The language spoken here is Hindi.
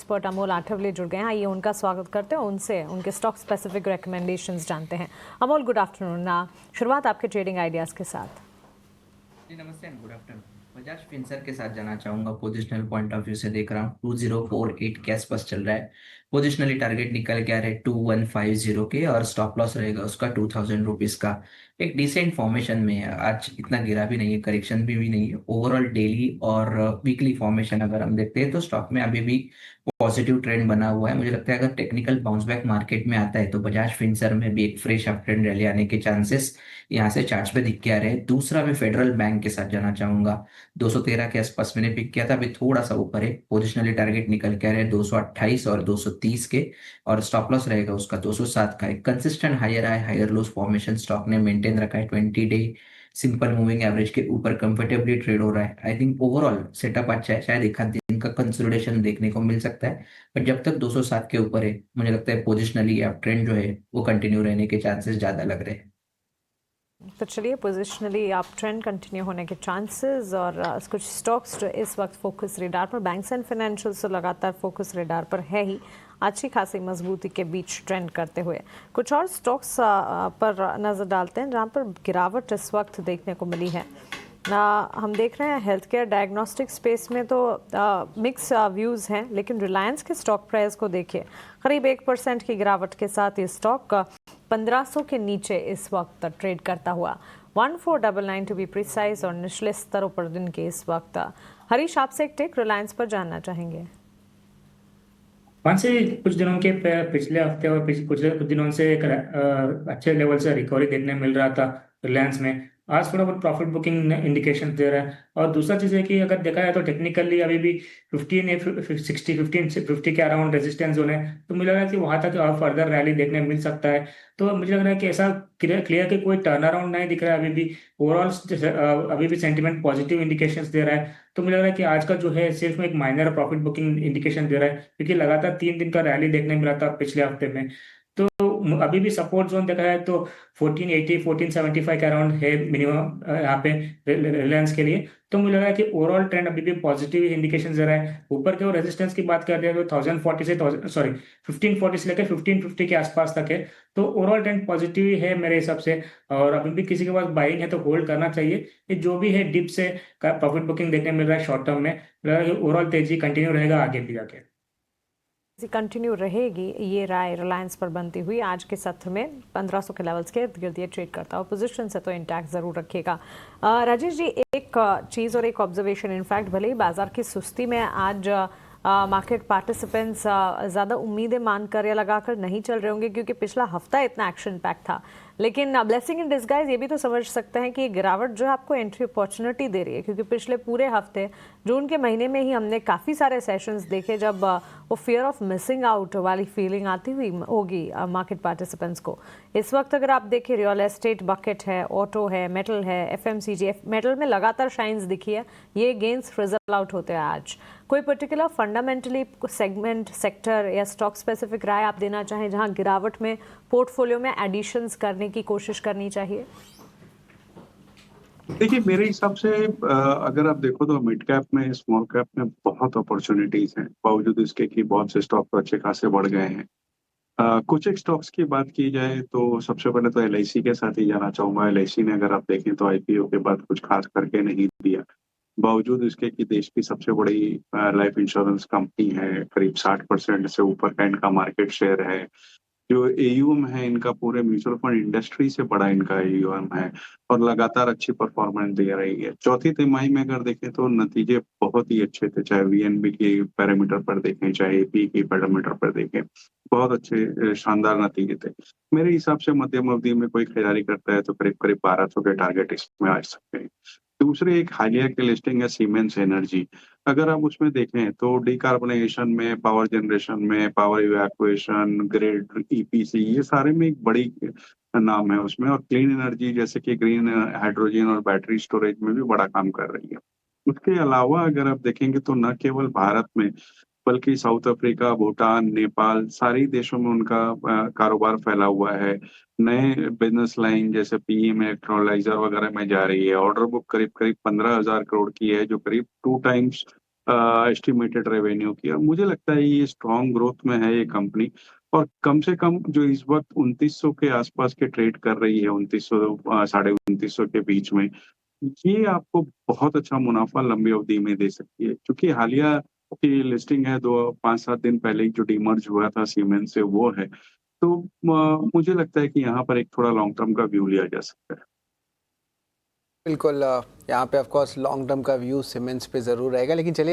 एक्सपर्ट अमोल आठवले जुड़ गए हैं। आइए उनका स्वागत करते हैं, उनसे उनके स्टॉक स्पेसिफिक रिकमेंडेशंस जानते हैं। Amol, good afternoon. शुरुआत आपके ट्रेडिंग आइडियाज के साथ। जी नमस्ते एंड गुड आफ्टरनून। बजाज फिंसर के साथ जाना चाहूंगा। पोजिशनल पॉइंट ऑफ व्यू से देख रहा हूँ 2048 के आसपास चल रहा है। पोजिशनली टारगेट निकल के आ रहे 2150 के और स्टॉप लॉस रहेगा उसका 2000 रुपीज का। एक डिसेंट फॉर्मेशन में है, आज इतना गिरा भी नहीं है, करेक्शन भी नहीं है। ओवरऑल डेली और वीकली फॉर्मेशन अगर हम देखते हैं तो स्टॉक में अभी भी पॉजिटिव ट्रेंड बना हुआ है। मुझे लगता है अगर टेक्निकल बाउंस बैक मार्केट में आता है तो बजाज फिंसर में भी एक फ्रेश अप ट्रेंड रैली आने के चांसेस यहाँ से चार्ट्स पे दिख के आ रहे हैं। दूसरा मैं फेडरल बैंक के साथ जाना चाहूंगा। 213 के आसपास मैंने पिक किया था, अभी थोड़ा सा ऊपर है। पोजिशनली टारगेट निकल के आ रहे हैं 228 और 230 के और स्टॉप लॉस रहेगा उसका 207 का। एक consistent higher high higher lows formation stock ने मेंटेन रखा है। 20 डे सिंपल मूविंग एवरेज के ऊपर कंफर्टेबली ट्रेड हो रहा है। आई थिंक ओवरऑल सेटअप अच्छा है, शायद एक आध दिन का कंसोलिडेशन देखने को मिल सकता है, पर जब तक 207 के ऊपर है मुझे लगता है पोजिशनली आप ट्रेंड जो है वो कंटिन्यू रहने के चांसेस ज्यादा लग रहे हैं। तो चलिए, पोजिशनली आप ट्रेंड कंटिन्यू होने के चांसेस और कुछ स्टॉक्स जो इस वक्त फोकस रेडार पर, बैंक्स एंड फाइनेंशियल्स तो लगातार फोकस रेडार पर है ही, अच्छी खासी मजबूती के बीच ट्रेंड करते हुए। कुछ और स्टॉक्स पर नज़र डालते हैं जहां पर गिरावट इस वक्त देखने को मिली है। हम देख रहे हैं हेल्थ केयर डायग्नोस्टिक स्पेस में तो मिक्स व्यूज़ हैं, लेकिन रिलायंस के स्टॉक प्राइस को देखिए, करीब 1% की गिरावट के साथ ये स्टॉक 1500 के नीचे इस वक्त ट्रेड करता हुआ, 1499 टू बी प्रिसाइज, और निचले स्तरों पर दिन के इस वक्त। हरीश, आपसे एक टेक रिलायंस पर जानना चाहेंगे। वहाँ से कुछ दिनों के पिछले हफ्ते और कुछ दिनों से एक अच्छे लेवल से रिकवरी देखने मिल रहा था रिलायंस में। आज थोड़ा बहुत प्रॉफिट बुकिंग इंडिकेशन दे रहा है। और दूसरा चीज़ है कि अगर देखा जाए तो टेक्निकली अभी भी 15 के अराउंड रेजिस्टेंस जोन है, तो मुझे लग रहा है कि वहां तक और फर्दर रैली देखने मिल सकता है। तो मुझे लग रहा है कि ऐसा क्लियर कि कोई टर्न अराउंड नहीं दिख रहा है अभी भी। ओवरऑल अभी भी सेंटिमेंट पॉजिटिव इंडिकेशंस दे रहा है। तो मुझे लग रहा है कि आज का जो है सिर्फ एक माइनर प्रॉफिट बुकिंग इंडिकेशन दे रहा है, क्योंकि लगातार 3 दिन का रैली देखने मिला था पिछले हफ्ते में। तो अभी भी सपोर्ट जोन देखा है तो 1480 1475 के अराउंड है मिनिमम यहाँ पे रिलायंस के लिए। तो मुझे लगा कि ओवरऑल ट्रेंड अभी भी पॉजिटिव इंडिकेशन दे रहा है। ऊपर के और रेजिस्टेंस की बात कर रहे हैं तो 1040 से 1540 से लेकर 1550 के आसपास तक है। तो ओवरऑल ट्रेंड पॉजिटिव ही है मेरे हिसाब से। और अभी भी किसी के पास बाइंग है तो होल्ड करना चाहिए। ये जो भी है डिप से प्रॉफिट बुकिंग देखने मिल रहा है शॉर्ट टर्म में, ओवरऑल तेजी कंटिन्यू रहेगा आगे भी जाके। कंटिन्यू रहेगी, ये राय रिलायंस पर बनती हुई आज के सत्र में 1500 के लेवल्स के इर्द गिर्द ये ट्रेड करता है। पोजीशन से तो इंटैक्ट जरूर रखिएगा। राजेश जी, एक चीज़ और एक ऑब्जर्वेशन, इनफैक्ट भले ही बाजार की सुस्ती में आज मार्केट पार्टिसिपेंट्स ज़्यादा उम्मीदें मानकर या लगाकर नहीं चल रहे होंगे क्योंकि पिछला हफ्ता इतना एक्शन पैक था, लेकिन ब्लेसिंग इन डिस्गाइज ये भी तो समझ सकते हैं कि ये गिरावट जो है आपको एंट्री अपॉर्चुनिटी दे रही है, क्योंकि पिछले पूरे हफ्ते जून के महीने में ही हमने काफ़ी सारे सेशंस देखे जब वो फियर ऑफ मिसिंग आउट वाली फीलिंग आती हुई होगी मार्केट पार्टिसिपेंट्स को। इस वक्त अगर आप देखें, रियल एस्टेट बकेट है, ऑटो है, मेटल है, एफएमसीजी, मेटल में लगातार शाइन्स दिखी है, ये गेंस फ्रिजल आउट होते हैं आज। कोई पर्टिकुलर फंडामेंटली सेगमेंट, सेक्टर या स्टॉक स्पेसिफिक राय आप देना चाहें जहां गिरावट में पोर्टफोलियो में एडिशंस करने की कोशिश करनी चाहिए? देखिए, मेरे हिसाब से अगर आप देखो तो मिड कैप में, स्मॉल कैप में बहुत अपॉर्चुनिटीज हैं, बावजूद इसके कि बहुत से स्टॉक तो अच्छे खासे बढ़ गए हैं। कुछ एक स्टॉक्स की बात की जाए तो सबसे पहले तो एलआईसी के साथ ही जाना चाहूंगा। एलआईसी ने अगर आप देखें तो आईपीओ के बाद कुछ खास करके नहीं दिया, बावजूद इसके कि देश की सबसे बड़ी लाइफ इंश्योरेंस कंपनी है, करीब 60% से ऊपर का इनका मार्केट शेयर है। जो एयूएम है इनका पूरे म्यूचुअल फंड इंडस्ट्री से बड़ा इनका एयूएम है और लगातार अच्छी परफॉर्मेंस दे रही है। चौथी तिमाही में अगर देखें तो नतीजे बहुत ही अच्छे थे, चाहे वीएनबी के पैरामीटर पर देखें, चाहे एपी के पैरामीटर पर देखें, बहुत अच्छे शानदार नतीजे थे। मेरे हिसाब से मध्यम अवधि में कोई खरीदारी करता है तो करीब करीब 1200 के टारगेट इसमें आ सकते हैं। दूसरे एक हालिया की लिस्टिंग है सीमेंस एनर्जी। अगर आप उसमें देखें तो डिकार्बोनाइजेशन में, पावर जनरेशन में, पावर इवैक्यूएशन, ग्रिड, ईपीसी, ये सारे में एक बड़ी नाम है उसमें। और क्लीन एनर्जी जैसे कि ग्रीन हाइड्रोजन और बैटरी स्टोरेज में भी बड़ा काम कर रही है। उसके अलावा अगर आप देखेंगे तो न केवल भारत में बल्कि साउथ अफ्रीका, भूटान, नेपाल, सारी देशों में उनका कारोबार फैला हुआ है। नए बिजनेस लाइन जैसे पीएम इलेक्ट्रोलाइजर वगैरह में जा रही है। ऑर्डर बुक करीब करीब 15,000 करोड़ की है, जो करीब 2 टाइम्स एस्टिमेटेड रेवेन्यू की, और मुझे लगता है ये स्ट्रॉन्ग ग्रोथ में है ये कंपनी। और कम से कम जो इस वक्त 2900 के आसपास के ट्रेड कर रही है, 2900 साढ़े 2900 के बीच में, ये आपको बहुत अच्छा मुनाफा लंबी अवधि में दे सकती है, क्योंकि हालिया की लिस्टिंग है 5-7 दिन पहले ही जो डीमर्ज हुआ था सीमेंस से, वो है। तो मुझे लगता है कि यहाँ पर एक थोड़ा लॉन्ग टर्म का व्यू लिया जा सकता है। बिल्कुल यहाँ पे ऑफ कोर्स लॉन्ग टर्म का व्यू सीमेंस पे ज़रूर रहेगा, लेकिन चलिए